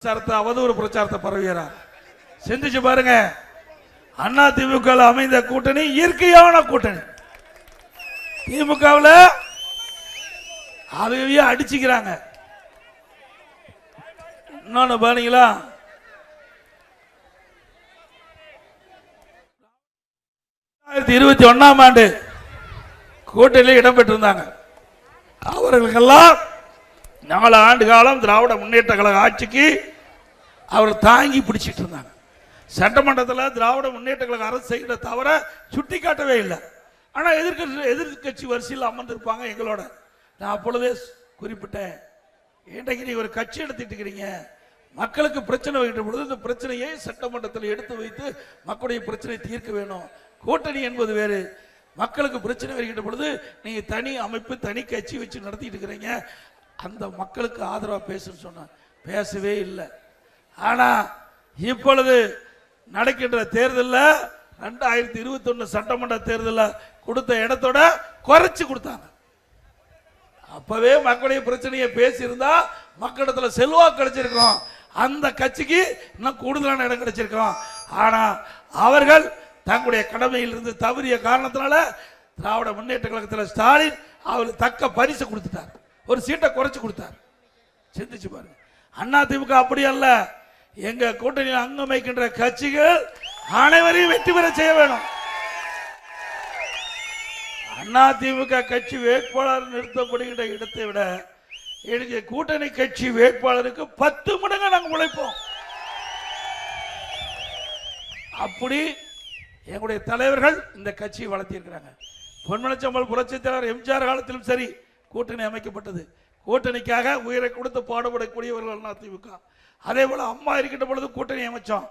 பிரச்சாரத்தை அவதூறு பிரச்சாரத்தை பரவுகிறார். சிந்திச்சு பாருங்க. அண்ணா திமுக அமைந்த கூட்டணி இயற்கையான கூட்டணி. திமுகவில் அவையே அடிச்சுக்கிறாங்க. இன்னொன்னு பாருங்களா, 2021ஆம் ஆண்டு கூட்டணியில் இடம்பெற்றிருந்தாங்க. அவர்களுக்கெல்லாம் 4 ஆண்டு காலம் திராவிட முன்னேற்ற கழக ஆட்சிக்கு அவர் தாங்கி பிடிச்சிட்டு இருந்தாங்க. சட்டமன்றத்தில் திராவிட முன்னேற்ற கழக அரசு செய்கிற தவிர சுட்டி காட்டவே இல்லை. ஆனால் எதிர்கட்சி வரிசையில் அமர்ந்திருப்பாங்க எங்களோட. நான் அப்பொழுதே குறிப்பிட்டேன், இன்றைக்கு நீ ஒரு கட்சி எடுத்துட்டு இருக்கிறீங்க, மக்களுக்கு பிரச்சனை வைக்கிற பொழுது இந்த பிரச்சனையை சட்டமன்றத்தில் எடுத்து வைத்து மக்களுடைய பிரச்சனை தீர்க்க வேணும். கூட்டணி என்பது வேறு, மக்களுக்கு பிரச்சனை வருகின்ற பொழுது நீங்க தனி அமைப்பு தனி கட்சி வச்சு நடத்திட்டு இருக்கிறீங்க, அந்த மக்களுக்கு ஆதரவாக பேசுன்னு சொன்ன பேசவே இல்லை. ஆனா இப்பொழுது நடக்கின்ற தேர்தலில் 2021 சட்டமன்ற தேர்தலில் கொடுத்த இடத்தோட குறைச்சு கொடுத்தாங்க. அப்பவே மக்களுடைய பிரச்சனையை பேசியிருந்தா மக்களிடத்தில் செல்வாக்கு கிடைச்சிருக்கோம், அந்த கட்சிக்கு இன்னும் கூடுதலான இடம் கிடைச்சிருக்கோம். ஆனா அவர்கள் தங்களுடைய கடமையில் இருந்து தவறிய காரணத்தினால திராவிட முன்னேற்ற கழகத்தில் ஸ்டாலின் அவருக்கு தக்க பரிசு கொடுத்துட்டார், ஒரு சீட்டை குறைச்சு கொடுத்தார். சிந்திச்சு பாருங்க. அண்ணா திமுக அப்படி அல்ல. எங்க கூட்டணியில் அங்கம் வைக்கின்ற கட்சிகள் அனைவரையும் வெற்றி பெற செய்ய வேணும். அண்ணா திமுக கட்சி வேட்பாளர் நிறுத்தப்படுகின்ற இடத்தை விட எனக்கு கூட்டணி கட்சி வேட்பாளருக்கு 10 மடங்கு நாங்கள் உழைப்போம். அப்படி எங்களுடைய தலைவர்கள் இந்த கட்சியை வளர்த்திருக்கிறாங்க. பொன்மனச்சம்பல் புரட்சித் தலைவர் எம்ஜிஆர் காலத்திலும் சரி கூட்டணி அமைக்கப்பட்டது. கூட்டணிக்காக உயிரை கொடுத்து பாடுபடக்கூடியவர்கள் அண்ணா திமுக. அதே போல அம்மா இருக்கின்ற பொழுது கூட்டணி அமைச்சோம்.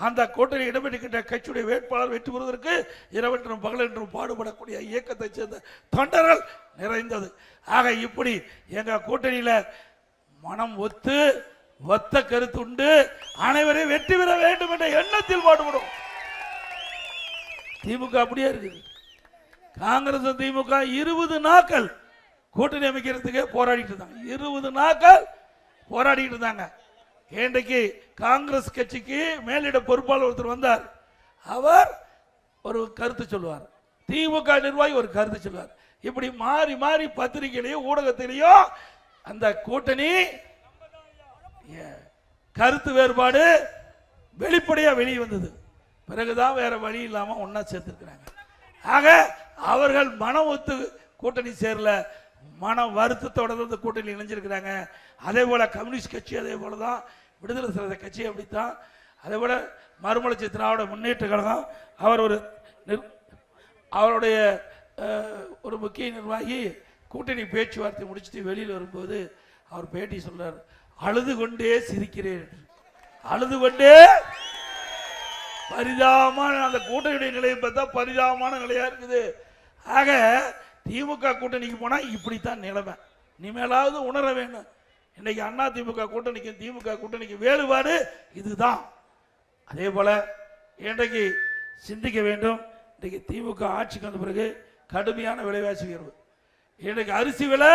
அந்த கூட்டணி இடம்பெறுகின்ற கட்சியுடைய வேட்பாளர் வெற்றி பெறுவதற்கு இரவென்றும் பகலென்றும் பாடுபடக்கூடிய இயக்கத்தை சேர்ந்த தொண்டர்கள் நிறைந்தது. ஆக இப்படி எங்க கூட்டணியில மனம் ஒத்த கருத்துண்டு அனைவரையும் வெற்றி பெற வேண்டும் என்ற எண்ணத்தில் பாடுபடும். திமுக அப்படியே இருக்குது. காங்கிரஸ் திமுக 20 நாட்கள் கூட்டணி அமைக்கிறதுக்கு போராடிட்டு இருந்தாங்க. 20 நாட்கள் போராடிட்டு இருந்தாங்க. இன்றைக்கு காங்கிரஸ் கட்சிக்கு மேலிட பொறுப்பாளர் ஒருத்தர் வந்தார். அவர் ஒரு கருத்து சொல்லுவார், திமுக நிர்வாகி ஒரு கருத்து சொல்லுவார். இப்படி மாறி மாறி பத்திரிகையிலையும் ஊடகத்திலையும் அந்த கூட்டணி கருத்து வேறுபாடு வெளிப்படையா வெளியே வந்தது. பிறகுதான் வேற வழி இல்லாம ஒன்னா சேர்த்திருக்கிறாங்க. ஆக அவர்கள் மனம் ஒத்து கூட்டணி சேரல, மன வருத்தத்தோட வந்து கூட்டணி இணைஞ்சிருக்கிறாங்க. அதே போல கம்யூனிஸ்ட் கட்சி அதே போலதான், விடுதலை சிறுத்தை கட்சி அப்படித்தான். அதே போல மறுமலர்ச்சி திராவிட முன்னேற்ற கழகம் அவருடைய ஒரு முக்கிய நிர்வாகி கூட்டணி பேச்சுவார்த்தை முடிச்சுட்டு வெளியில் வரும்போது அவர் பேட்டி சொல்றார், அழுது கொண்டே சிரிக்கிறேன், அழுது கொண்டே. பரிதாபமான அந்த கூட்டணியுடைய நிலையை பார்த்தா பரிதாபமான நிலையா இருக்குது. ஆக திமுக கூட்டணிக்கு போனா இப்படித்தான் நிலைமை. இனிமேலாவது உணர வேண்டும். இன்னைக்கு அண்ணா திமுக கூட்டணிக்கும் திமுக கூட்டணிக்கு வேறுபாடு இதுதான். அதே போல இன்றைக்கு சிந்திக்க வேண்டும். இன்றைக்கு திமுக ஆட்சிக்கு வந்த பிறகு கடுமையான விலைவாசி உயர்வு. இன்றைக்கு அரிசி விலை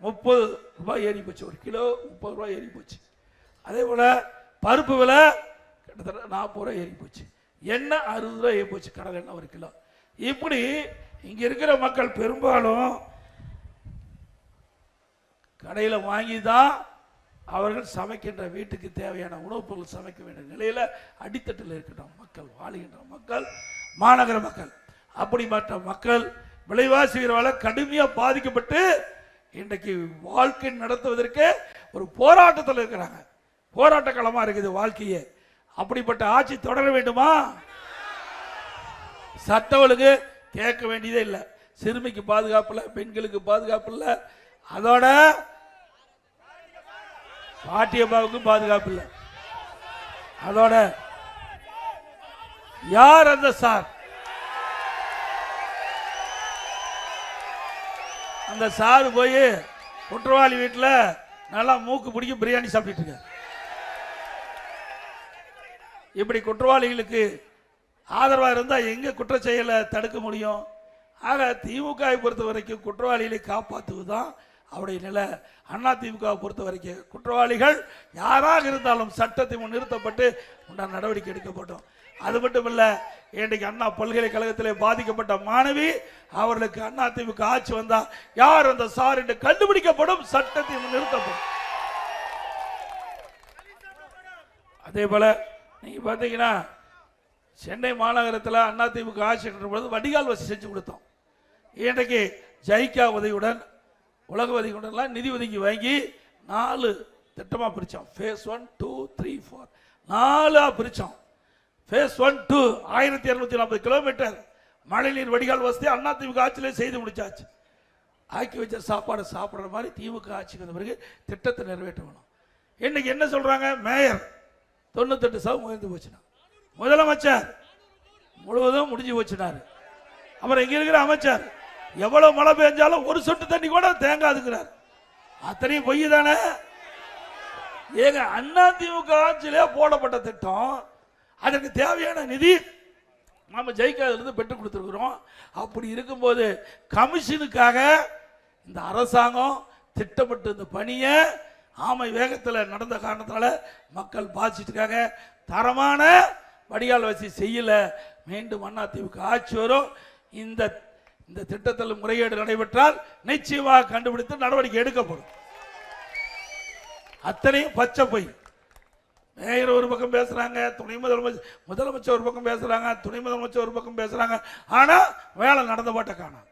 30 ரூபாய் ஏறி போச்சு, 1 கிலோ 30 ரூபாய் ஏறி போச்சு. அதே போல பருப்பு விலை கிட்டத்தட்ட 40 ரூபாய் ஏறி போச்சு. எண்ணெய் 60 ரூபாய் ஏறி போச்சு, கடல் எண்ணெய் 1 கிலோ. இப்படி இங்க இருக்கிற மக்கள் பெரும்பாலும் கடையில் வாங்கி தான் அவர்கள் சமைக்கின்ற வீட்டுக்கு தேவையான உணவுப் பொருள் சமைக்க வேண்டிய நிலையில அடித்தட்டில் இருக்கின்ற மக்கள், வாழுகின்ற மக்கள், மாநகர மக்கள், அப்படிப்பட்ட மக்கள் விலைவாசி உயர்வால கடுமையா பாதிக்கப்பட்டு இன்றைக்கு வாழ்க்கை நடத்துவதற்கு ஒரு போராட்டத்தில் இருக்கிறாங்க. போராட்ட களமா இருக்குது வாழ்க்கையே. அப்படிப்பட்ட ஆட்சி தொடர வேண்டுமா? சட்ட ஒழுங்கு கேட்க வேண்டியதே இல்லை. சிறுமிக்கு பாதுகாப்பு இல்லை, பெண்களுக்கு பாதுகாப்பு இல்லை, அதோட பாட்டியம்மாவுக்கு பாதுகாப்பு இல்லை. அதோட யார் அந்த சார்? அந்த சார் போய் குற்றவாளி வீட்டில் நல்லா மூக்கு பிடிக்க பிரியாணி சாப்பிட்டு இருக்க. இப்படி குற்றவாளிகளுக்கு ஆதரவாக இருந்தால் எங்க குற்ற செயலை தடுக்க முடியும்? ஆக திமுக பொறுத்த வரைக்கும் குற்றவாளிகளை காப்பாற்றுவதுதான் அவருடைய நிலை. அதிமுக பொறுத்த வரைக்கும் குற்றவாளிகள் யாராக இருந்தாலும் சட்டத்தை முன் நிறுத்தப்பட்டு உண்டான நடவடிக்கை எடுக்கப்பட்டோம். அது மட்டும் இல்ல, இன்றைக்கு அண்ணா பல்கலைக்கழகத்திலே பாதிக்கப்பட்ட மாணவி அவர்களுக்கு அதிமுக ஆட்சி வந்தா யார் அந்த சார் என்று கண்டுபிடிக்கப்படும், சட்டத்தை முன் நிறுத்தப்படும். அதே போல நீங்க பாத்தீங்கன்னா சென்னை மாநகரத்தில் அதிமுக ஆட்சி பொழுது வடிகால் வசதி செஞ்சு கொடுத்தோம். இன்றைக்கு ஜைகா உதவியுடன் உலக உதவியுடன் நிதி ஒதுக்கி வாங்கி 4 திட்டமா பிரிச்சோம். ஃபேஸ் 1, 2, 3, 4 4 பிரிச்சோம். ஃபேஸ் 1, 2 1240 கிலோமீட்டர் மழைநீர் வடிகால் வசதி அதிமுக ஆட்சியிலே செய்து முடிச்சாச்சு. ஆக்கி வச்ச சாப்பாடு சாப்பிட்ற மாதிரி திமுக ஆட்சிக்கு வந்த பிறகு திட்டத்தை நிறைவேற்றணும். இன்னைக்கு என்ன சொல்றாங்க, மேயர் 98% உயர்ந்து போச்சுனா, முதலமைச்சர் முழுவதும் முடிஞ்சு போச்சுனாரு. அப்புறம் இங்க இருக்கிற அமைச்சர் எவ்வளவு மழை பெஞ்சாலும் ஒரு சொட்டு தண்ணி கூட தேங்காதுங்கிறார். அத்தனையும் பொய் தானே. ஏங்க அதிமுக ஆட்சியிலே போடப்பட்ட திட்டம், அதற்கு தேவையான நிதி நாம ஜெயிக்காதிலிருந்து பெற்றுக் கொடுத்துருக்கிறோம். அப்படி இருக்கும்போது கமிஷனுக்காக இந்த அரசாங்கம் திட்டமிட்டு இந்த பணியை ஆமை வேகத்தில் நடந்த காரணத்தினால மக்கள் பாதிச்சிருக்காங்க. தரமான வடிகால் வசதி செய்யல. மீண்டும் அதிமுக ஆட்சி வரும். இந்த திட்டத்தில் முறைகேடு நடைபெற்றால் நிச்சயமாக கண்டுபிடித்து நடவடிக்கை எடுக்கப்படும். அத்தனையும் பச்சை பொய். மேயர் ஒரு பக்கம் பேசுறாங்க, துணை முதலமைச்சர் ஒரு பக்கம் பேசுறாங்க, துணை முதலமைச்சர் ஒரு பக்கம் பேசுறாங்க. ஆனா வேலை நடந்த பாட்ட காணோம்.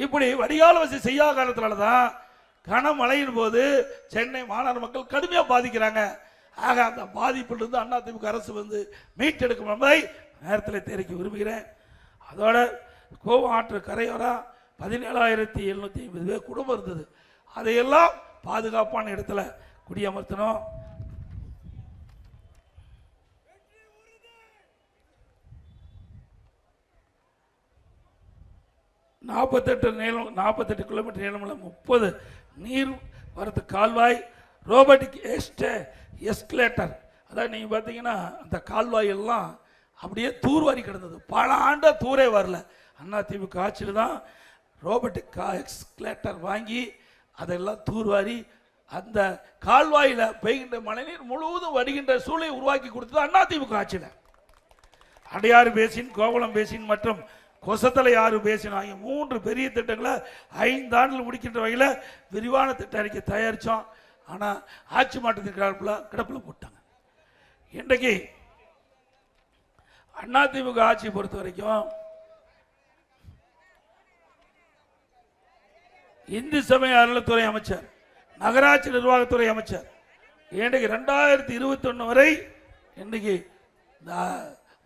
இப்படி வடிகால் வசதி செய்யாத காரணத்தினாலதான் கனமழையின் போது சென்னை மாநகர மக்கள் கடுமையா பாதிக்கிறாங்க. ஆக அந்த பாதிப்பிலிருந்து அதிமுக அரசு வந்து மீட்டெடுக்கும் என்பதை நேரத்தில் தெரிவிக்க விரும்புகிறேன். அதோட கோவம் ஆற்று கரையோரம் 17,750 பேர் குடும்பம் இருந்தது. அதையெல்லாம் பாதுகாப்பான இடத்துல குடியமர்த்தணும். நாற்பத்தெட்டு கிலோமீட்டர் நீளமுள்ள 30 நீர் வரத்து கால்வாய், ரோபோட்டிக் எஸ்கலேட்டர். அதான் நீங்க பார்த்தீங்கன்னா அந்த கால்வாய் எல்லாம் அப்படியே தூர்வாரி கிடந்தது. பல ஆண்டா தூரே வரல. அதிமுக ஆட்சியில் தான் ரோபோட்டிக் எஸ்கலேட்டர் வாங்கி அதெல்லாம் தூர்வாரி அந்த கால்வாயில் பெய்கின்ற மழைநீர் முழுவதும் வருகின்ற சூழலை உருவாக்கி கொடுத்தது அதிமுக ஆட்சியில். அடையாறு பேசின், கோவளம் பேசின் மற்றும் கொசத்தலை ஆறு பேசின் ஆகிய 3 பெரிய திட்டங்களை 5 ஆண்டுகள் முடிக்கின்ற வகையில் விரிவான திட்ட அறிக்கை தயாரித்தோம். ஆனால் ஆட்சி மாற்றத்தின் கிடப்பில் போட்டாங்க. இன்றைக்கு அதிமுக ஆட்சியை பொறுத்த வரைக்கும் இந்து சமய அறநிலைத்துறை அமைச்சர், நகராட்சி நிர்வாகத்துறை அமைச்சர் இன்றைக்கு 2021 வரை இன்றைக்கு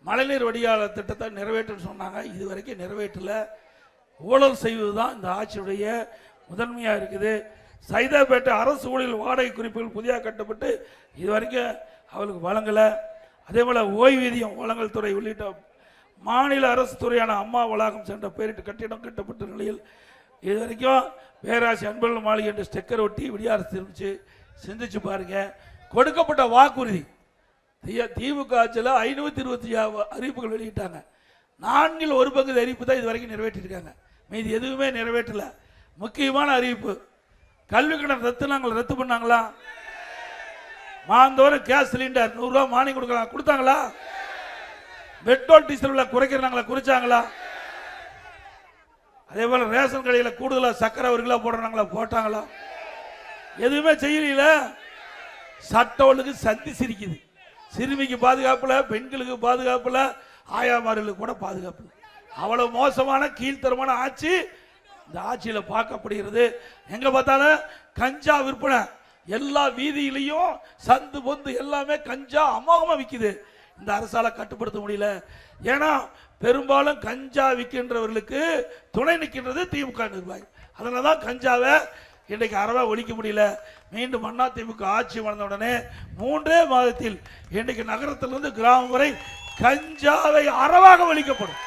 மழைநீர் வடிகால் திட்டத்தை நிறைவேற்ற சொன்னாங்க. இதுவரைக்கும் நிறைவேற்றல. ஊழல் செய்வது தான் இந்த ஆட்சியுடைய முதன்மையாக இருக்குது. சைதாப்பேட்டை அரசு ஊழியர் வாடகை குறிப்புகள் புதிதாக கட்டப்பட்டு இதுவரைக்கும் அவளுக்கு வழங்கலை. அதே போல் ஓய்வூதியம் வழங்கல் துறை உள்ளிட்ட மாநில அரசு துறையான அம்மா வளாகம் சென்ற பெயரிட்டு கட்டிடம் கட்டப்பட்ட நிலையில் இதுவரைக்கும் பேராசி அன்பர்கள் மாளிகை என்ற ஸ்டெக்கர் ஒட்டி விடியாரசு இருந்துச்சு. சிந்திச்சு பாருங்க. கொடுக்கப்பட்ட வாக்குறுதி திமுக ஆட்சியில் 526 அறிவிப்புகள் வெளியிட்டாங்க. 4 பங்கு அறிவிப்பு தான் இதுவரைக்கும் நிறைவேற்றிருக்காங்க. மீது எதுவுமே நிறைவேற்றல. முக்கியமான அறிவிப்பு, கல்வி கடன் ரத்து பண்ணாங்களா? மாந்தோறும் கேஸ் சிலிண்டர் 100 ரூபாய் மானியம் கொடுக்கலாம், கொடுத்தாங்களா? பெட்ரோல் டீசல் குறைக்கிறாங்களா, குறைச்சாங்களா? அதே போல ரேஷன் கடையில் கூடுதலாக சக்கரை 1 கிலோ போடுறாங்களா, போட்டாங்களா? எதுவுமே செய்யல. சட்ட ஒழுங்கு சந்தி சிரிக்குது. சிறுமிக்கு பாதுகாப்புல, பெண்களுக்கு பாதுகாப்புல, ஆயாமார்களுக்கு கூட பாதுகாப்பு. அவ்வளவு மோசமான கீழ்த்தரமான ஆட்சி இந்த ஆட்சியில் பார்க்கப்படுகிறது. எங்க பார்த்தாலும் கஞ்சா விற்பனை, எல்லா வீதியிலையும் சந்து பொந்து எல்லாமே கஞ்சா அமோகமா விற்குது. இந்த அரசால கட்டுப்படுத்த முடியல. ஏன்னா பெரும்பாலும் கஞ்சா விற்கின்றவர்களுக்கு துணை நிற்கின்றது திமுக நிர்வாகி. அதனாலதான் கஞ்சாவை இன்றைக்கு அறவா ஒழிக்க முடியல. மீண்டும் அதிமுக ஆட்சி வந்த உடனே 3 மாதத்தில் இன்றைக்கு நகரத்திலிருந்து கிராமம் வரை கஞ்சாவை அறவாக ஒழிக்கப்படும்.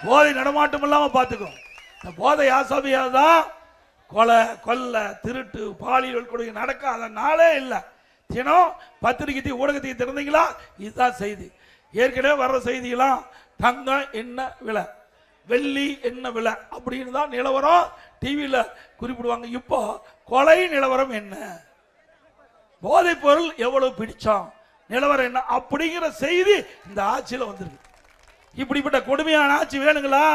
போதை நடமாட்டம் இல்லாம பார்த்துக்கும். இந்த போதை ஆசாமியாதான் கொலை, கொல்ல, திருட்டு, பாலியல் கொடுமை நடக்காத நாளே இல்லை. தினம் பத்திரிகை ஊடகத்தை திறந்தீங்களா, இதுதான் செய்தி. ஏற்கனவே வர்ற செய்திகளாம் தங்கம் என்ன விலை, வெள்ளி என்ன விலை அப்படின்னு தான் நிலவரம் டிவியில் குறிப்பிடுவாங்க. இப்போ கொலை நிலவரம் என்ன, போதைப் பொருள் எவ்வளவு பிடிச்சோம், நிலவரம் என்ன அப்படிங்கிற செய்தி இந்த ஆட்சியில் வந்திருக்கு. இப்படிப்பட்ட கொடுமையான ஆட்சி வேணுங்களா?